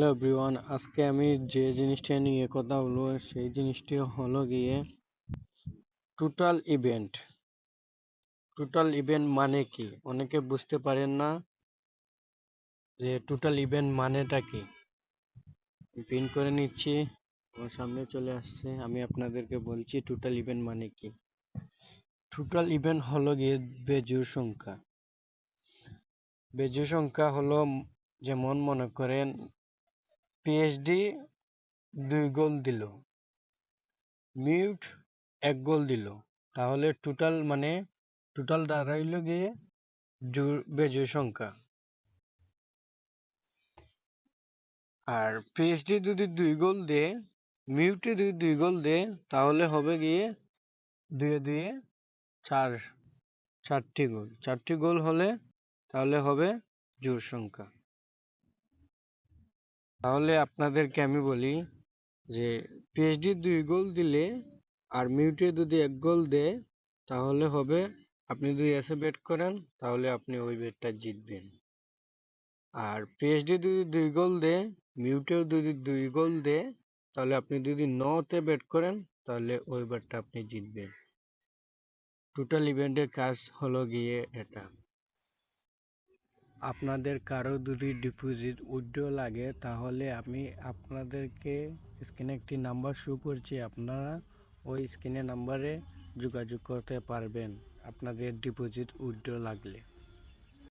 Hello everyone, আজকে আমি যে জিনিসটা নিয়ে কথা বলবো সেই জিনিসটি হলো গিয়ে টোটাল ইভেন্ট। টোটাল ইভেন্ট মানে কি? অনেকে বুঝতে পারেন না যে টোটাল ইভেন্ট মানেটা কি। পিন করে নিচ্ছি, আমার সামনে চলে আসছে। আমি আপনাদেরকে বলছি টোটাল ইভেন্ট মানে কি। টোটাল ইভেন্ট হলো গিয়ে বেজোড় সংখ্যা। বেজোড় সংখ্যা হলো যেমন মনে করেন পিএইচডি 2 গোল দিল, মিউট 1 গোল দিল, তাহলে টোটাল মানে টোটাল দাঁড়াইল গিয়ে বেজোড় সংখ্যা। আর পিএইচডি যদি 2 গোল দেয়, মিউটে যদি 2 গোল দেয়, তাহলে হবে গিয়ে 2 2 4, 4টি গোল। 4টি গোল হলে তাহলে হবে জোড় সংখ্যা। তাহলে আপনাদেরকে আমি বলি যে পিএইচডি 2 গোল দিলে আর মিউটে যদি 1 গোল দেয়, তাহলে হবে, আপনি যদি এসে বেট করেন তাহলে আপনি ওই বেটটা জিতবেন। আর পিএইচডি যদি 2 গোল দেয়, মিউটেও যদি 2 গোল দেয়, তাহলে আপনি যদি নতে বেট করেন তাহলে ওই বেটটা আপনি জিতবেন। টোটাল ইভেন্টের কাজ হলো গিয়ে এটা। আপনাদের কারো যদি ডিপোজিট উইথড্র লাগে, তাহলে আমি আপনাদেরকে স্ক্রিনে একটি নাম্বার শো করছি, আপনারা ওই স্ক্রিনে নাম্বারে যোগাযোগ করতে পারবেন আপনাদের ডিপোজিট উইথড্র লাগলে।